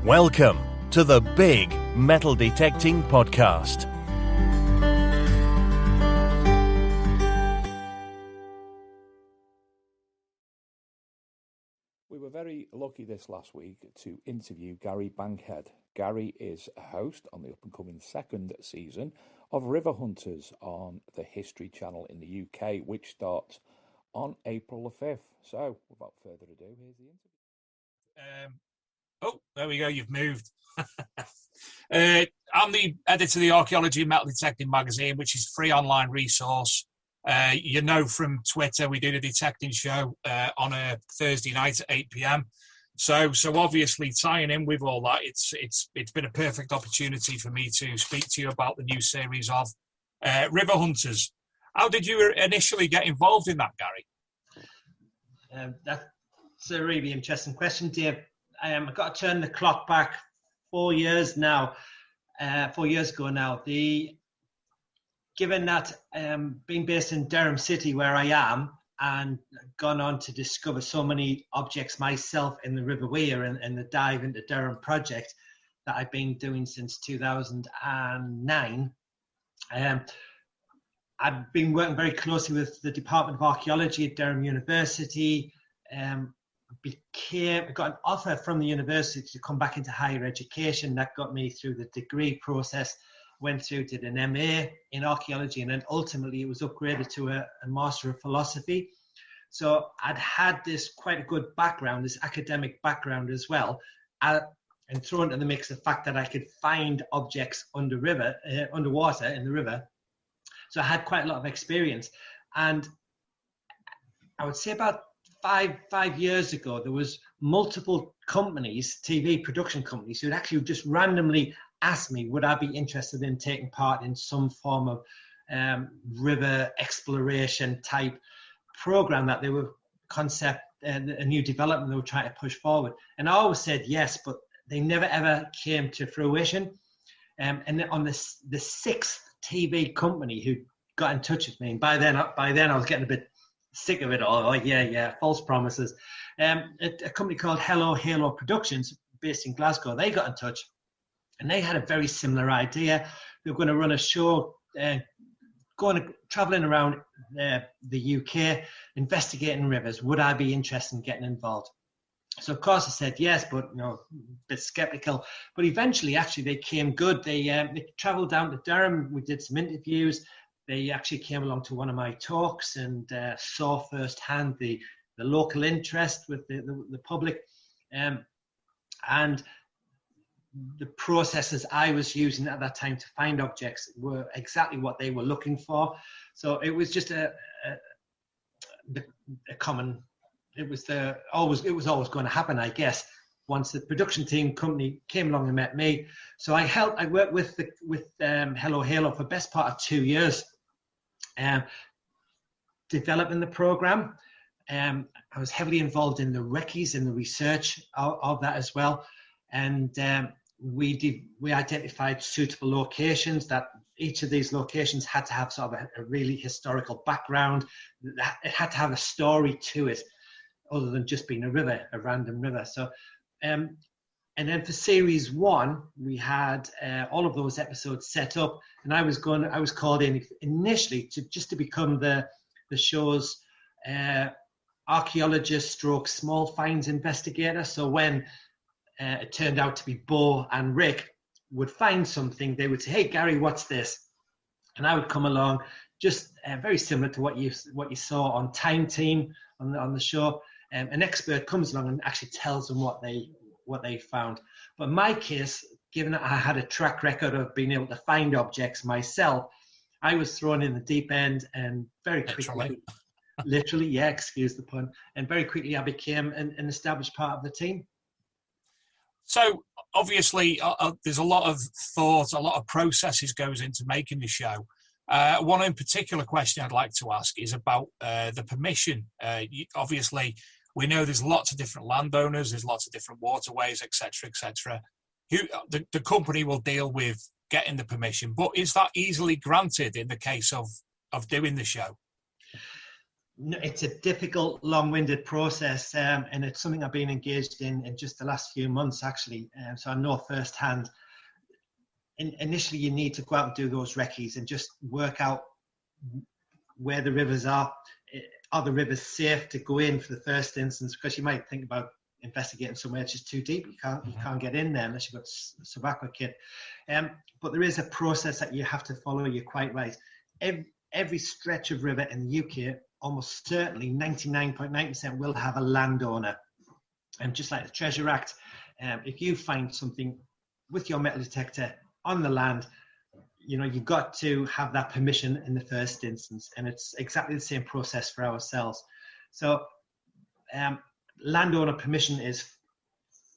Welcome to the Big Metal Detecting Podcast. We were very lucky this last week to interview Gary Bankhead. Gary is a host on the up-and-coming second season of River Hunrers on the History Channel in the UK, which starts on April the 5th. So, without further ado, here's the interview. There we go, you've moved. I'm the editor of the Archaeology and Metal Detecting magazine, which is a free online resource. You know from Twitter, we do the detecting show on a Thursday night at 8 p.m. So obviously tying in with all that, it's been a perfect opportunity for me to speak to you about the new series of River Hunrers. How did you initially get involved in that, Gary? That's a really interesting question, Dave. I've got to turn the clock back 4 years now. 4 years ago now. Given that being based in Durham City, where I am, and gone on to discover so many objects myself in the River Wear and the Dive into Durham project that I've been doing since 2009, I've been working very closely with the Department of Archaeology at Durham University. Got an offer from the university to come back into higher education. That got me through the degree process. Went through, did an MA in archaeology, and then ultimately it was upgraded to a Master of Philosophy. So I'd had this quite a good background, this academic background as well, and throw into the mix the fact that I could find objects underwater in the river. So I had quite a lot of experience. And I would say about five years ago, there was multiple companies, TV production companies, who'd actually just randomly asked me, would I be interested in taking part in some form of river exploration type program that they were a new development they were trying to push forward. And I always said yes, but they never ever came to fruition. And on the sixth TV company who got in touch with me, and by then I was getting a bit sick of it all. Like, yeah, false promises. A company called Hello Halo Productions, based in Glasgow, they got in touch. And they had a very similar idea. They were going to run a show, traveling around the UK, investigating rivers. Would I be interested in getting involved? So, of course, I said yes, but a bit skeptical. But eventually, actually, they came good. They travelled down to Durham. We did some interviews. They actually came along to one of my talks and saw firsthand the local interest with the public. And the processes I was using at that time to find objects were exactly what they were looking for. So it was just a common. It was always going to happen, I guess. Once the production team company came along and met me, so I worked with Hello Halo for the best part of 2 years, developing the program. I was heavily involved in the recce's and the research of that as well, and we identified suitable locations. That each of these locations had to have sort of a really historical background. It had to have a story to it, other than just being a random river. So, and then for series 1, we had all of those episodes set up, and I was called in initially to become the show's archaeologist stroke small finds investigator. So when it turned out to be Bo and Rick would find something, they would say, "Hey Gary, what's this?" And I would come along, just very similar to what you saw on Time Team on the show. An expert comes along and actually tells them what they found. But in my case, given that I had a track record of being able to find objects myself, I was thrown in the deep end, and very quickly, literally, yeah, excuse the pun, and very quickly I became an established part of the team. So obviously there's a lot of thought, a lot of processes goes into making the show. One in particular question I'd like to ask is about the permission. Obviously, we know there's lots of different landowners, there's lots of different waterways, etc., etc. The company will deal with getting the permission, but is that easily granted in the case of doing the show? No, it's a difficult, long-winded process, and it's something I've been engaged in just the last few months, actually. So I know firsthand. Initially, you need to go out and do those recce's and just work out where the rivers are. Are the rivers safe to go in for the first instance? Because you might think about investigating somewhere it's just too deep. You can't get in there unless you've got a survival kit. But there is a process that you have to follow. You're quite right. Every stretch of river in the UK, almost certainly 99.9% will have a landowner. And just like the Treasure Act, if you find something with your metal detector on the land, you've got to have that permission in the first instance. And it's exactly the same process for ourselves. So landowner permission is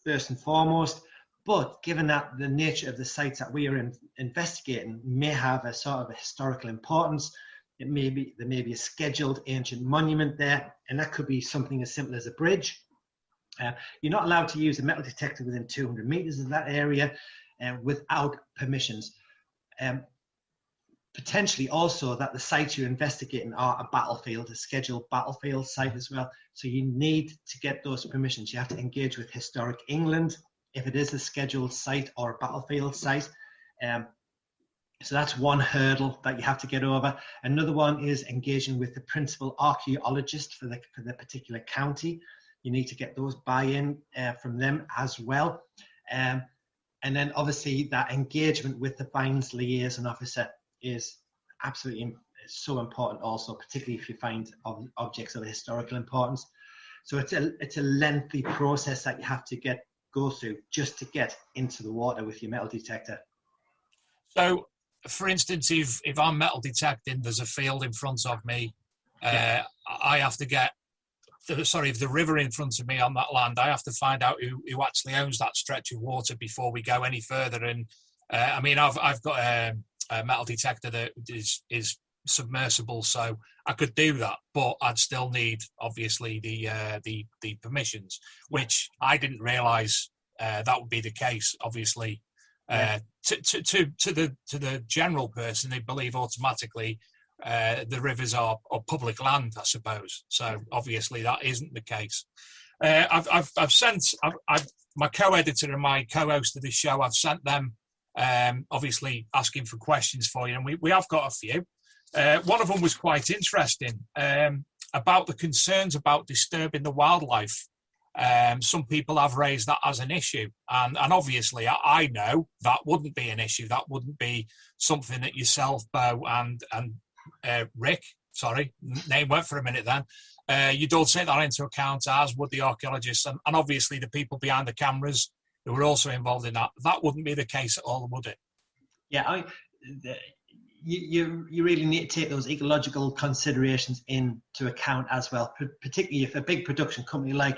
first and foremost, but given that the nature of the sites that we are investigating may have a sort of a historical importance, there may be a scheduled ancient monument there, and that could be something as simple as a bridge. You're not allowed to use a metal detector within 200 meters of that area without permissions. Potentially also that the sites you're investigating are a battlefield, a scheduled battlefield site as well. So you need to get those permissions. You have to engage with Historic England if it is a scheduled site or a battlefield site. So that's one hurdle that you have to get over. Another one is engaging with the principal archaeologist for the particular county. You need to get those buy-in from them as well. And then obviously that engagement with the finds liaison officer is absolutely so important also, particularly if you find objects of historical importance. So it's a lengthy process that you have to go through just to get into the water with your metal detector. So, for instance, if I'm metal detecting, there's a field in front of me, I have to get, if the river in front of me on that land, I have to find out who actually owns that stretch of water before we go any further. And I've got a metal detector that is submersible, so I could do that, but I'd still need obviously the permissions, which I didn't realise that would be the case. Obviously, to the general person, they believe automatically the rivers are public land, I suppose. So obviously that isn't the case. I've sent my co-editor and my co-host of this show. I've sent them. Obviously asking for questions for you, and we have got a few. One of them was quite interesting about the concerns about disturbing the wildlife. Some people have raised that as an issue, and obviously I know that wouldn't be an issue. That wouldn't be something that yourself, Bo, and Rick, sorry, name went for a minute then, you don't take that into account, as would the archaeologists and obviously the people behind the cameras who were also involved in that. That wouldn't be the case at all, would it? Yeah, you really need to take those ecological considerations into account as well, particularly if a big production company like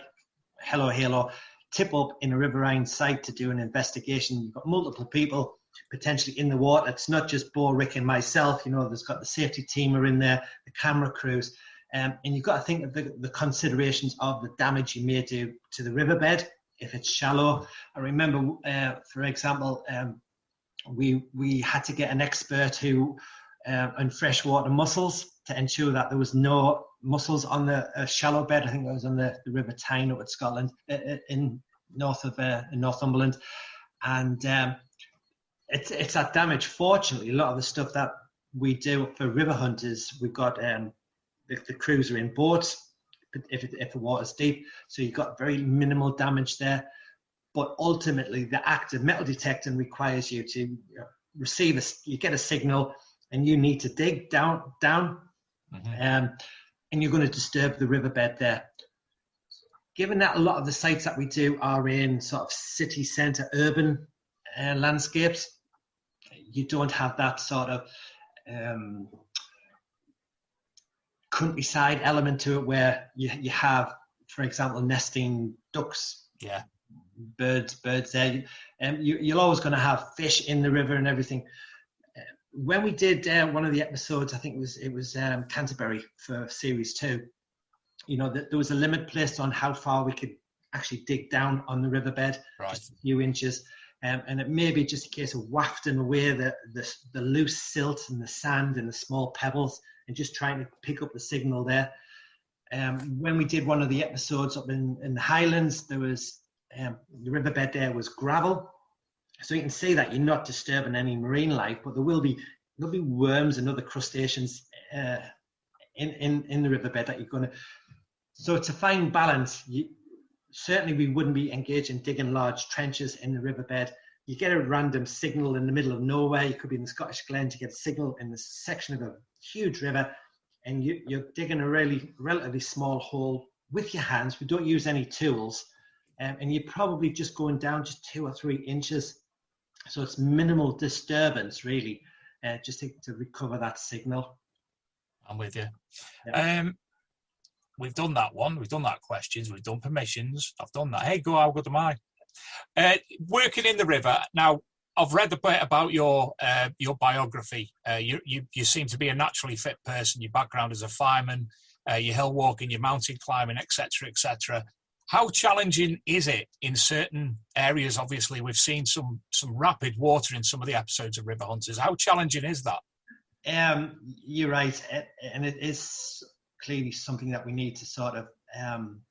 Hello Halo tip up in a riverine site to do an investigation. You've got multiple people potentially in the water. It's not just Bo, Rick and myself. There's got the safety team are in there, the camera crews, and you've got to think of the considerations of the damage you may do to the riverbed if it's shallow. I remember, for example, we had to get an expert who on freshwater mussels to ensure that there was no mussels on the shallow bed. I think it was on the River Tyne up at Scotland, in Northumberland, and it's that damage. Fortunately, a lot of the stuff that we do for river hunters, we've got the crews are in boats if the water's deep, so you've got very minimal damage there. But ultimately, the act of metal detecting requires you to you get a signal, and you need to dig down, and you're going to disturb the riverbed there. Given that a lot of the sites that we do are in sort of city centre, urban landscapes, you don't have that sort of countryside element to it where you have, for example, nesting ducks, birds there. You're always going to have fish in the river and everything. When we did one of the episodes, I think it was Canterbury for series 2, there was a limit placed on how far we could actually dig down on the riverbed, just a few inches. And it may be just a case of wafting away the loose silt and the sand and the small pebbles and just trying to pick up the signal there. When we did one of the episodes up in the Highlands, there was the riverbed there was gravel. So you can see that you're not disturbing any marine life, but there'll be worms and other crustaceans in the riverbed that you're going to. So to find balance, certainly we wouldn't be engaged in digging large trenches in the riverbed. You get a random signal in the middle of nowhere. You could be in the Scottish Glens, you get a signal in the section of a huge river, and you're digging a relatively small hole with your hands. We don't use any tools, and you're probably just going down just 2 or 3 inches. So it's minimal disturbance, really, just to recover that signal. I'm with you. Yeah. We've done that one. We've done that questions. We've done permissions. I've done that. Hey, how good am I? Working in the river. Now, I've read a bit about your biography. You seem to be a naturally fit person. Your background as a fireman, your hill walking, your mountain climbing, etc., etc. How challenging is it in certain areas? Obviously, we've seen some rapid water in some of the episodes of River Hunters. How challenging is that? You're right, and it is clearly something that we need to sort of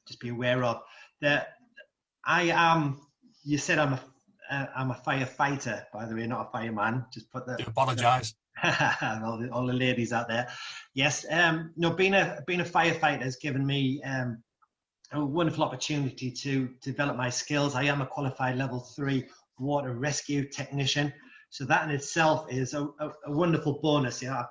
just be aware of. That I am. You said I'm a firefighter, by the way, not a fireman. Just put that. I apologise. all the ladies out there. Yes, no, being a firefighter has given me a wonderful opportunity to develop my skills. I am a qualified level 3 water rescue technician. So that in itself is a wonderful bonus. Yeah,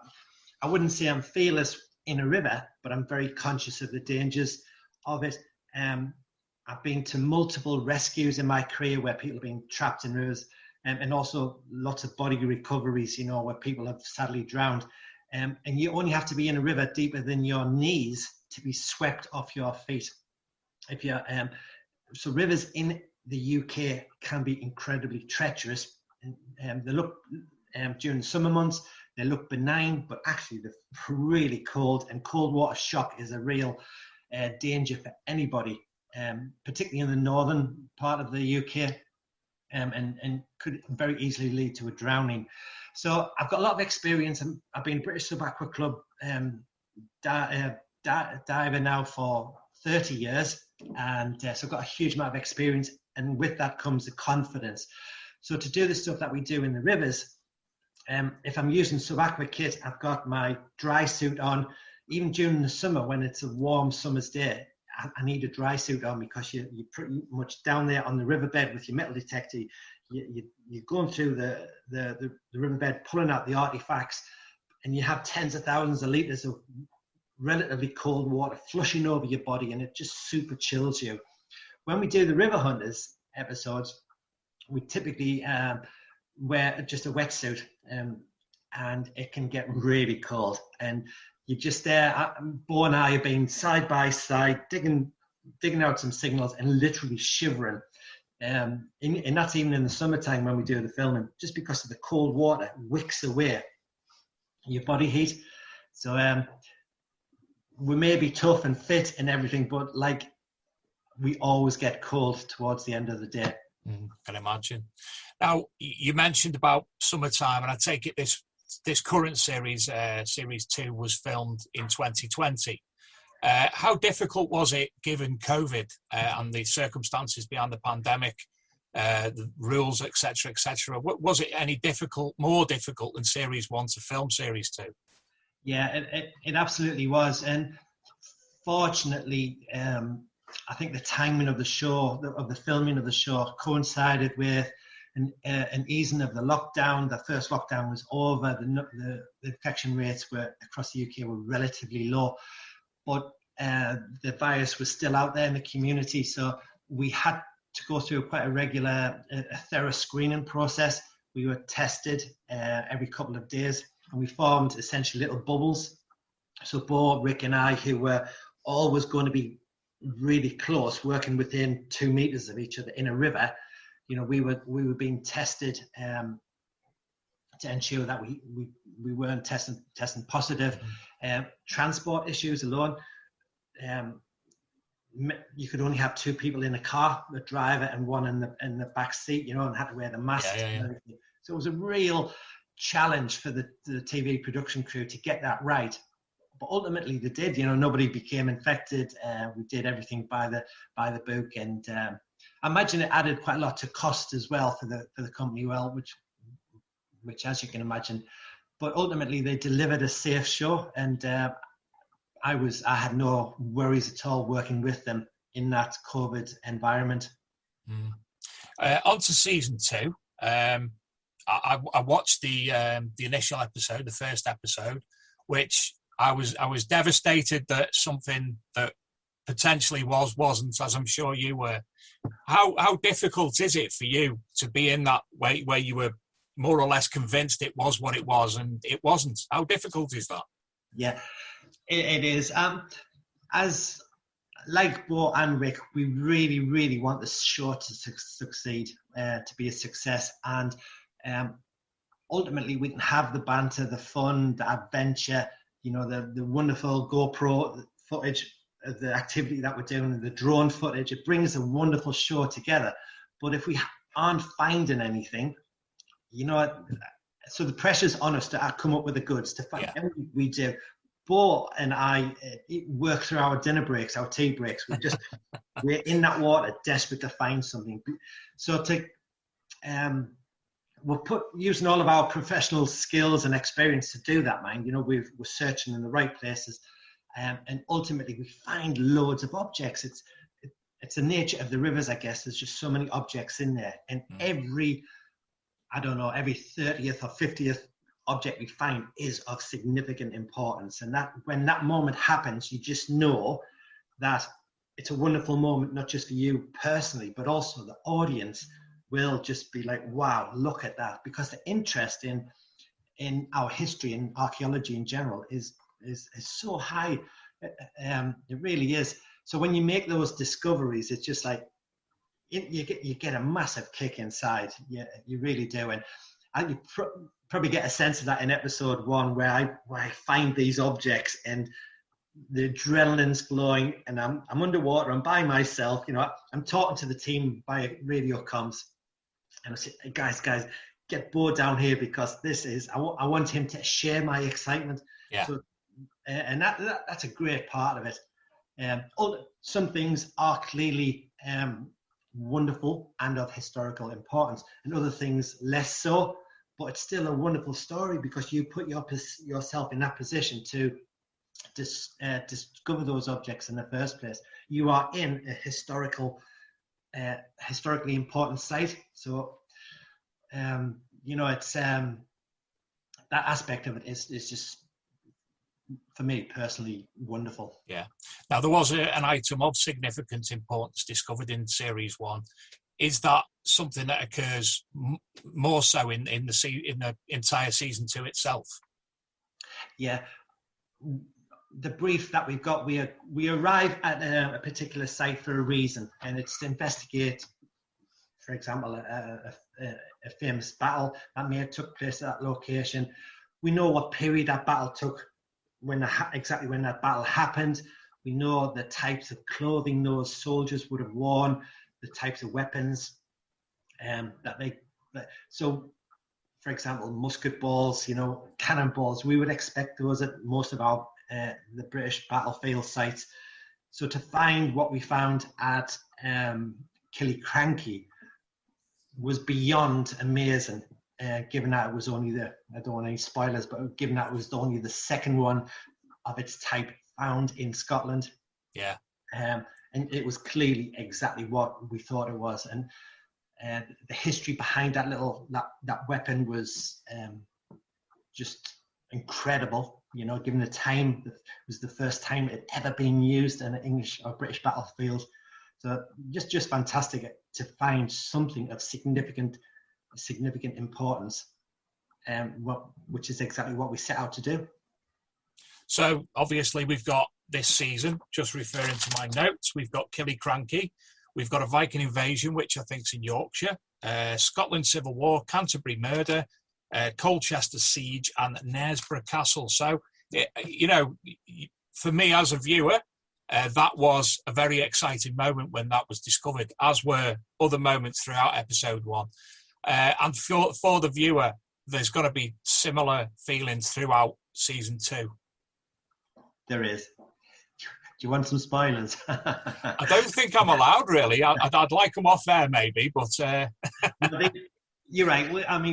I wouldn't say I'm fearless in a river, but I'm very conscious of the dangers of it. I've been to multiple rescues in my career where people have been trapped in rivers, and also lots of body recoveries, where people have sadly drowned. And you only have to be in a river deeper than your knees to be swept off your feet. If you're, so rivers in the UK can be incredibly treacherous. They look, during the summer months, they look benign, but actually they're really cold, and cold water shock is a real danger for anybody, particularly in the northern part of the UK, and could very easily lead to a drowning. So I've got a lot of experience. I've been British Sub-Aqua Club diver now for 30 years, and so I've got a huge amount of experience, and with that comes the confidence. So to do the stuff that we do in the rivers, if I'm using sub-aqua kit, I've got my dry suit on. Even during the summer, when it's a warm summer's day, I need a dry suit on, because you're pretty much down there on the riverbed with your metal detector. You're going through the riverbed, pulling out the artifacts, and you have tens of thousands of litres of relatively cold water flushing over your body, and it just super chills you. When we do the River Hunters episodes, we typically wear just a wetsuit, and it can get really cold, and you're just there. Bo and I have been side by side digging out some signals and literally shivering, and that's even in the summertime when we do the filming, just because of the cold water wicks away your body heat. So we may be tough and fit and everything, but we always get cold towards the end of the day. Can imagine. Now, you mentioned about summertime, and I take it this current series, series 2, was filmed in 2020. How difficult was it, given COVID and the circumstances behind the pandemic, the rules, etc., etc.? Was it any more difficult than series 1 to film series 2? Yeah, it absolutely was, and fortunately, I think the timing of the show, of the filming of the show, coincided with an easing of the lockdown. The first lockdown was over. The infection rates across the UK were relatively low, but the virus was still out there in the community. So we had to go through quite a thorough screening process. We were tested every couple of days, and we formed essentially little bubbles. So Bo, Rick, and I, who were always going to be really close, working within 2 meters of each other in a river, we were being tested to ensure that we weren't testing positive. Transport issues alone, you could only have 2 people in a car, the driver and one in the back seat, and had to wear the mask. And everything. So it was a real challenge for the TV production crew to get that right. but ultimately they did. Nobody became infected. We did everything by the book, and I imagine it added quite a lot to cost as well for the company, which as you can imagine. But ultimately they delivered a safe show, and I had no worries at all working with them in that COVID environment. On to season 2. I watched the initial episode, the first episode, which I was devastated that something that potentially wasn't, as I'm sure you were. How difficult is it for you to be in that way where you were more or less convinced it was what it was and it wasn't? How difficult is that? Yeah, it is. As like Bo and Rick, we really, really want the show to succeed, to be a success, and ultimately we can have the banter, the fun, the adventure, the wonderful GoPro footage of the activity that we're doing, and the drone footage. It brings a wonderful show together. But if we aren't finding anything, so the pressure's on us to come up with the goods, to find everything we do. Bo and I work through our dinner breaks, our tea breaks. We're in that water, desperate to find something. So we're using all of our professional skills and experience to do that, man. We're searching in the right places, and ultimately we find loads of objects. It's the nature of the rivers, I guess. There's just so many objects in there, and every 30th or 50th object we find is of significant importance. And that when that moment happens, you just know that it's a wonderful moment, not just for you personally, but also the audience will just be like, wow, look at that. Because the interest in our history and archaeology in general is so high. It really is. So when you make those discoveries, it's just like you get a massive kick inside. Yeah, you really do. And you probably get a sense of that in episode 1, where I find these objects and the adrenaline's flowing, and I'm underwater. I'm by myself. I'm talking to the team by radio comms, and I say, hey, guys, get Bo down here, because this is I want him to share my excitement. Yeah. So, and that's a great part of it. Some things are clearly wonderful and of historical importance, and other things less so. But it's still a wonderful story, because you put yourself in that position to discover those objects in the first place. You are in a historically important site. So, it's that aspect of it is just, for me personally, wonderful. Yeah. Now, there was an item of significant importance discovered in Series 1. Is that something that occurs more so in the entire season 2 itself? Yeah. The brief that we've got, we arrive at a particular site for a reason, and it's to investigate, for example, a famous battle that may have took place at that location. We know what period that battle took, exactly when that battle happened. We know the types of clothing those soldiers would have worn, the types of weapons so, for example, musket balls, cannonballs, we would expect those at most of our the British battlefield sites. So to find what we found at Killiecrankie was beyond amazing, given that it was only I don't want any spoilers, but given that it was only the second one of its type found in Scotland. Yeah. And it was clearly exactly what we thought it was. And the history behind that weapon was just incredible. Given the time, it was the first time it had ever been used in an English or British battlefield. So just fantastic to find something of significant importance, which is exactly what we set out to do. So obviously we've got this season, just referring to my notes, we've got Killiecrankie, we've got a Viking invasion, which I think is in Yorkshire, Scotland Civil War, Canterbury Murder, Colchester Siege, and Knaresborough Castle. So, for me as a viewer, that was a very exciting moment when that was discovered, as were other moments throughout episode 1. And for the viewer, there's got to be similar feelings throughout season 2. There is. Do you want some spoilers? I don't think I'm allowed, really. I'd like them off there, maybe, but... You're right.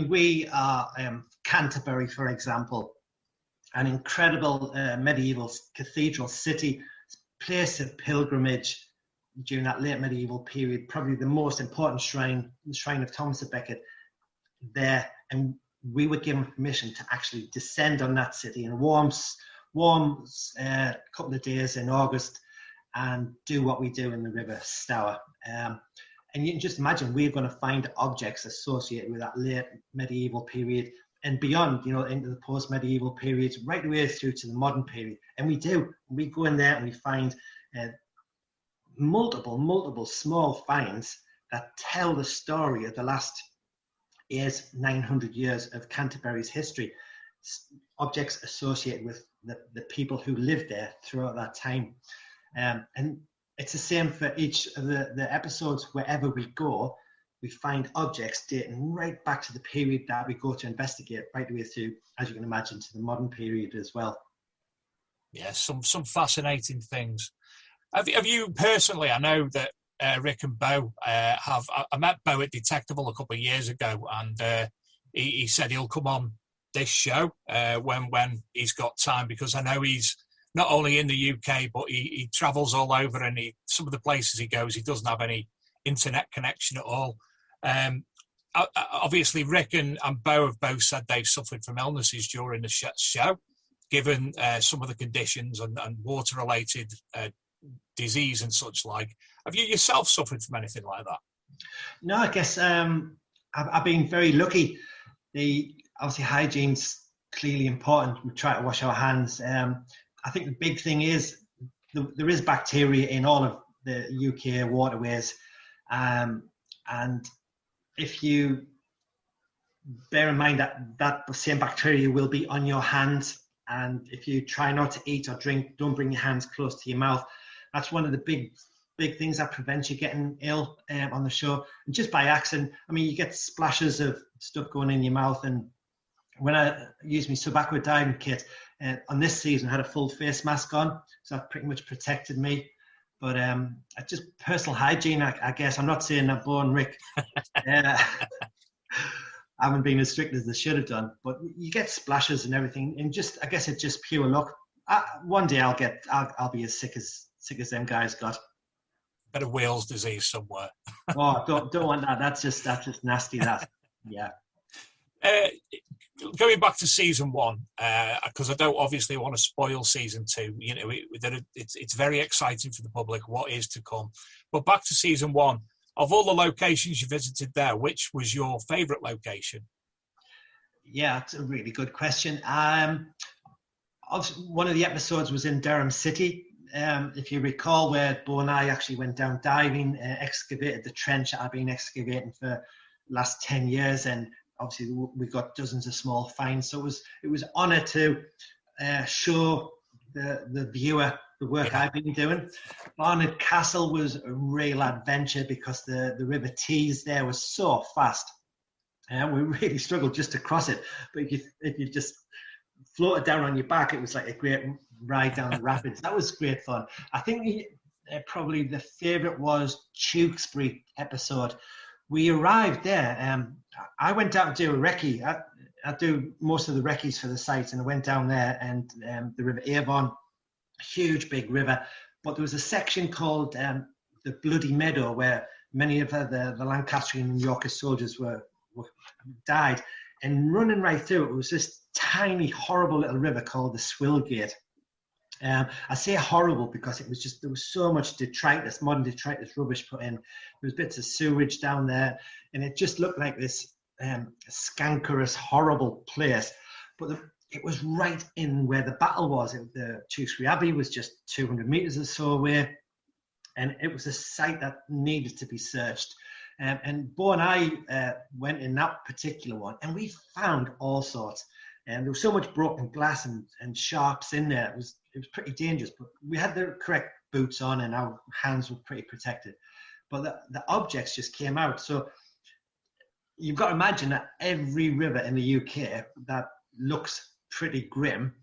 We are Canterbury, for example, an incredible medieval cathedral city, place of pilgrimage during that late medieval period, probably the most important shrine, the Shrine of Thomas of Becket, there. And we were given permission to actually descend on that city in a warm couple of days in August and do what we do in the River Stour. And you can just imagine we're going to find objects associated with that late medieval period and beyond, into the post-medieval periods, right away through to the modern period. And we do. We go in there and we find multiple small finds that tell the story of the last 900 years of Canterbury's history. Objects associated with the people who lived there throughout that time. And it's the same for each of the episodes. Wherever we go, we find objects dating right back to the period that we go to investigate, right the way through, as you can imagine, to the modern period as well. Yeah, some fascinating things. Have you personally, I know that Rick and Bo I met Bo at Detectable a couple of years ago, and he said he'll come on this show when he's got time, because I know he's not only in the UK, but he travels all over, and some of the places he goes, he doesn't have any internet connection at all. Obviously, Rick and Bo have both said they've suffered from illnesses during the show, given some of the conditions and water-related disease and such like. Have you yourself suffered from anything like that? No, I guess I've been very lucky. Obviously, hygiene's clearly important. We try to wash our hands. I think the big thing is there is bacteria in all of the UK waterways. And if you bear in mind that same bacteria will be on your hands, and if you try not to eat or drink, don't bring your hands close to your mouth. That's one of the big things that prevents you getting ill on the show. And just by accident, you get splashes of stuff going in your mouth. And when I used my subaqua diving kit on this season, I had a full face mask on, so that pretty much protected me. But just personal hygiene, I guess. I'm not saying that Bo and Rick haven't been as strict as they should have done, but you get splashes and everything, and I guess it's just pure luck. One day I'll be as sick as them guys got. Bit of Wales disease somewhere. Oh, don't want that. That's just nasty. That, yeah. Going back to season 1, because I don't obviously want to spoil season 2. It's very exciting for the public what is to come. But back to season 1, of all the locations you visited there, which was your favourite location? Yeah, it's a really good question. One of the episodes was in Durham City. If you recall, where Bo and I actually went down diving, excavated the trench that I've been excavating for the last 10 years, and obviously we got dozens of small finds. So it was honour to show the viewer the work I've been doing. Barnard Castle was a real adventure because the River Tees there was so fast. And we really struggled just to cross it. But if you just floated down on your back, it was like a great ride down the rapids. That was great fun. I think probably the favourite was Tewkesbury episode. We arrived there. I went down to do a recce. I do most of the recce's for the site, and I went down there, and the River Avon, huge big river, but there was a section called the Bloody Meadow where many of the Lancastrian and Yorkist soldiers were died, and running right through it was this tiny horrible little river called the Swillgate. I say horrible because it was just, there was so much detritus, modern detritus rubbish put in. There was bits of sewage down there, and it just looked like this scankerous, horrible place. But it was right in where the battle was. The Tewkesbury Abbey was just 200 metres or so away, and it was a site that needed to be searched. And Bo and I went in that particular one, and we found all sorts. And there was so much broken glass and sharps in there. It was pretty dangerous, but we had the correct boots on and our hands were pretty protected. But the objects just came out. So you've got to imagine that every river in the UK that looks pretty grim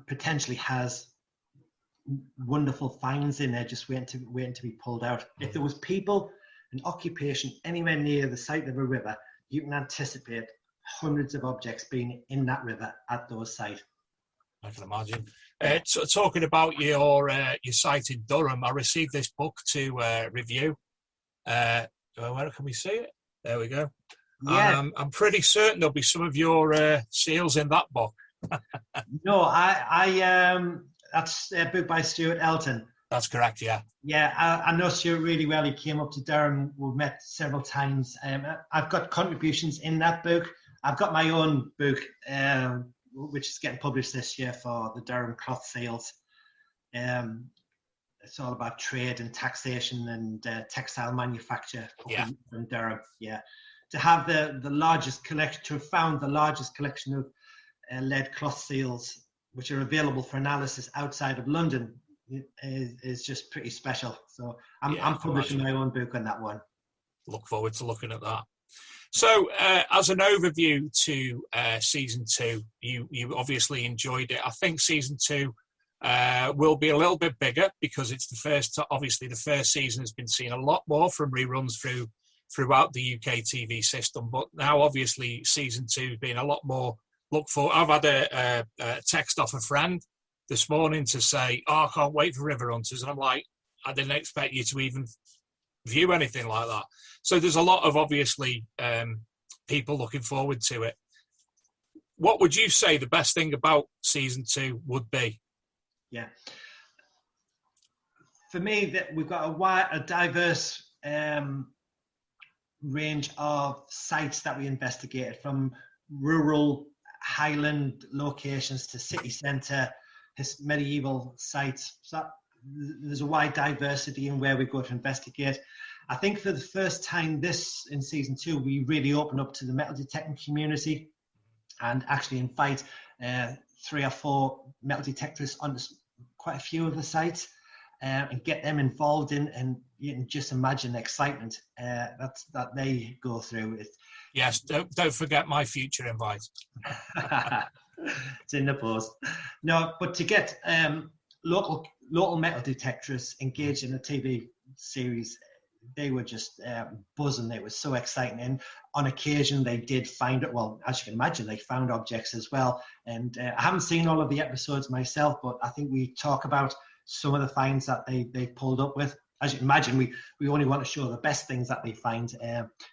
potentially has wonderful finds in there just waiting to be pulled out. If there was people and occupation anywhere near the site of a river, you can anticipate hundreds of objects being in that river at those sites. I can imagine. Talking about your site in Durham, I received this book to review. Where can we see it? There we go. Yeah. I'm pretty certain there'll be some of your seals in that book. No, that's a book by Stuart Elton. That's correct, yeah. Yeah, I know Stuart really well. He came up to Durham. We've met several times. I've got contributions in that book. I've got my own book, which is getting published this year for the Durham cloth seals. It's all about trade and taxation and textile manufacture in Durham. Yeah, to have the largest collection, to have found the largest collection of lead cloth seals, which are available for analysis outside of London, is just pretty special. So I'm publishing my own book on that one. Look forward to looking at that. So as an overview to season 2, you obviously enjoyed it. I think season 2 will be a little bit bigger because it's the first. Obviously, the first season has been seen a lot more from reruns throughout the UK TV system. But now, obviously, season 2 has been a lot more look for. I've had a text off a friend this morning to say, "Oh, I can't wait for River Hunters," and I'm like, I didn't expect you to even view anything like that. So there's a lot of obviously people looking forward to it. What would you say the best thing about season 2 would be? Yeah, for me, that we've got a diverse range of sites that we investigated, from rural highland locations to city centre, medieval sites. So there's a wide diversity in where we go to investigate. I think for the first time in season 2, we really open up to the metal detecting community and actually invite 3 or 4 metal detectors onto quite a few of the sites and get them involved in, and you can just imagine the excitement that they go through. Yes, don't forget my future invite. It's in the post. No, but to get local metal detectors engaged in a TV series, they were just buzzing. It was so exciting, and on occasion they did find it. Well, as you can imagine, they found objects as well. And I haven't seen all of the episodes myself, but I think we talk about some of the finds that they pulled up with. As you can imagine, we only want to show the best things that they find.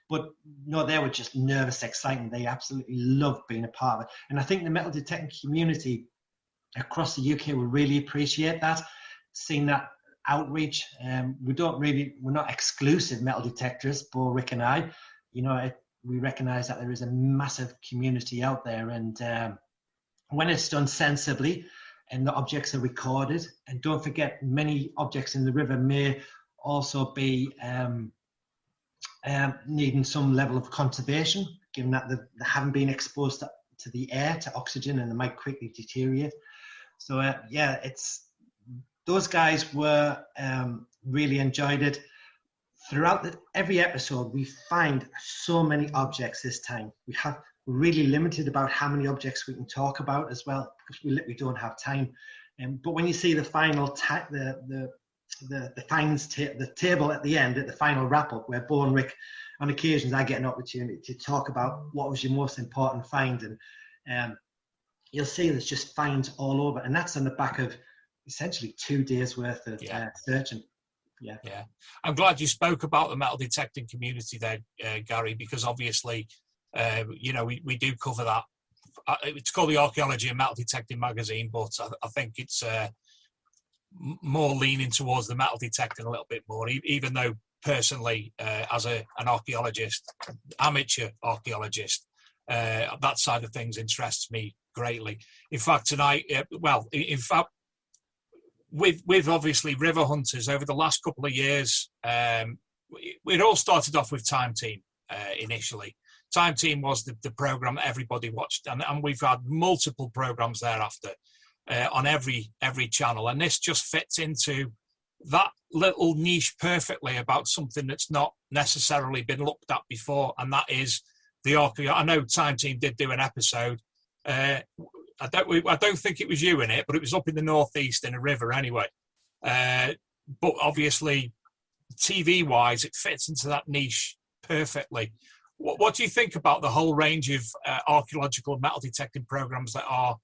But no, they were just nervous, exciting. They absolutely loved being a part of it. And I think the metal detecting community across the UK will really appreciate that, seeing that outreach. We're not exclusive metal detectors, Bo, Rick and I. We recognise that there is a massive community out there, and when it's done sensibly and the objects are recorded, and don't forget, many objects in the river may also be needing some level of conservation, given that they haven't been exposed to the air, to oxygen, and they might quickly deteriorate. So those guys were really enjoyed it. Throughout every episode, we find so many objects this time. We're really limited about how many objects we can talk about as well, because we don't have time. But when you see the final the finds the table at the end, at the final wrap up, where Bo and Rick, on occasions, I get an opportunity to talk about what was your most important find, and you'll see there's just finds all over, and that's on the back of essentially 2 days worth of searching. Yeah. I'm glad you spoke about the metal detecting community there, Gary, because obviously, we do cover that. It's called the Archaeology and Metal Detecting magazine, but I think it's more leaning towards the metal detecting a little bit more, even though personally, as an archaeologist, amateur archaeologist, that side of things interests me greatly. In fact, tonight, with obviously River Hunters over the last couple of years, it all started off with Time Team initially. Time Team was the program that everybody watched, and we've had multiple programs thereafter on every channel, and this just fits into that little niche perfectly about something that's not necessarily been looked at before, and that is the archaeology. I know Time Team did do an episode. I don't think it was you in it, but it was up in the northeast in a river anyway. But obviously, TV-wise, it fits into that niche perfectly. What do you think about the whole range of archaeological metal detecting programs that are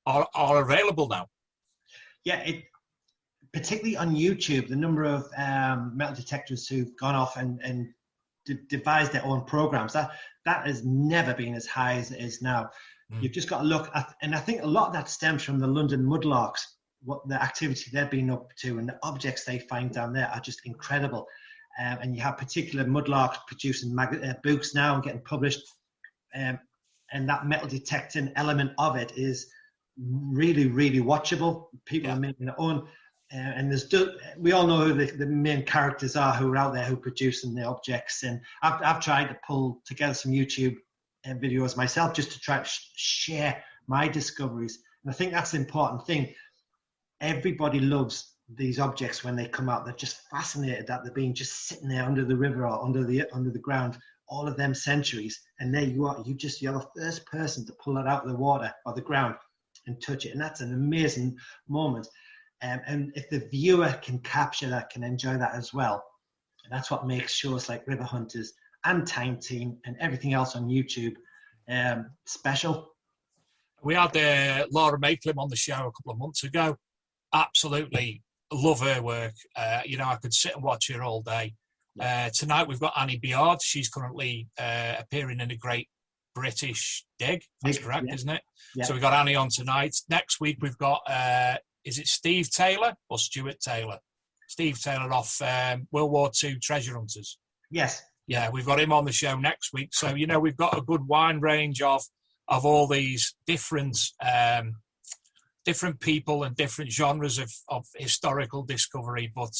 available now? Yeah, particularly on YouTube, the number of metal detectors who've gone off and devised their own programs, that has never been as high as it is now. You've just got to look at, and I think a lot of that stems from the London Mudlarks, what the activity they've been up to, and the objects they find down there are just incredible. And you have particular mudlarks producing books now and getting published, and that metal detecting element of it is really, really watchable. People are making their own, and we all know who the main characters are who are out there who are producing the objects. And I've tried to pull together some YouTube videos myself just to try to share my discoveries. And I think that's the important thing. Everybody loves these objects when they come out. They're just fascinated that they're being just sitting there under the river or under the ground all of them centuries, and there you are, you're the first person to pull it out of the water or the ground and touch it, and that's an amazing moment. And if the viewer can capture that, can enjoy that as well, and that's what makes shows like River Hunters and Time Team and everything else on YouTube special. We had Laura Maitland on the show a couple of months ago. Absolutely love her work. I could sit and watch her all day. Tonight we've got Annie Biard. She's currently appearing in a Great British Dig. That's correct, isn't it? Yeah. So we've got Annie on tonight. Next week we've got, is it Steve Taylor or Stuart Taylor? Steve Taylor off World War II Treasure Hunters. Yes. Yeah, we've got him on the show next week. So, we've got a good wide range of all these different people and different genres of historical discovery. But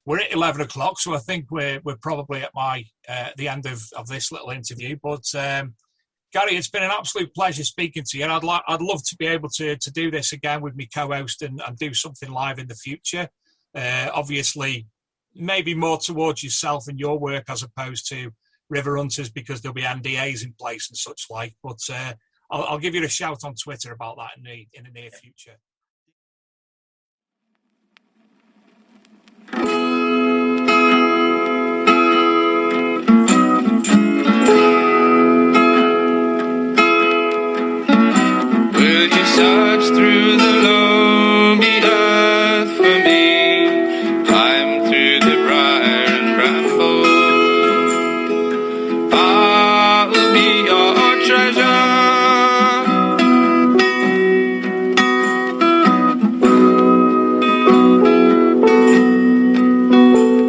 we're at 11 o'clock, so I think we're probably at the end of this little interview. But Gary, it's been an absolute pleasure speaking to you. And I'd love to be able to do this again with my co-host and do something live in the future. Obviously, maybe more towards yourself and your work as opposed to River Hunters, because there'll be NDAs in place and such like. But I'll give you a shout on Twitter about that in the near future. Will you search through the lonely earth for me? Climb through the briar and bramble. I will be your treasure.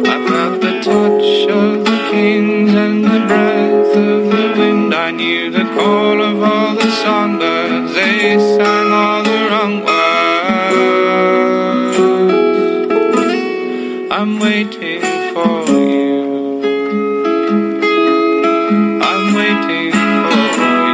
I've had the touch of the kings and the breath of the wind. I knew the call of all the songbirds. They sang all the wrong words. I'm waiting for you. I'm waiting for you.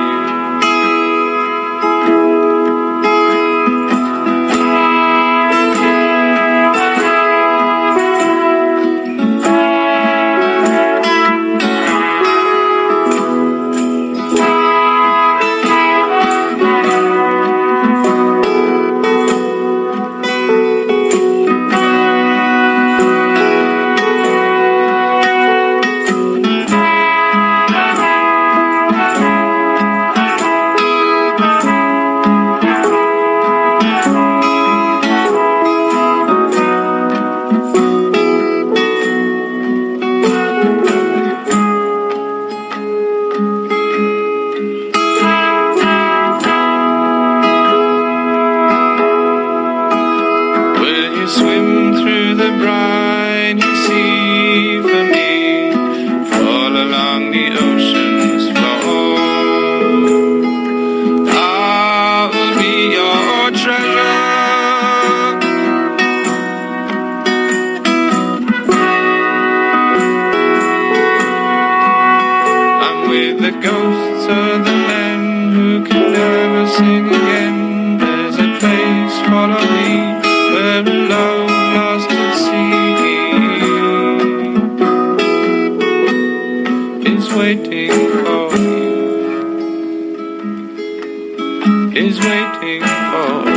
go.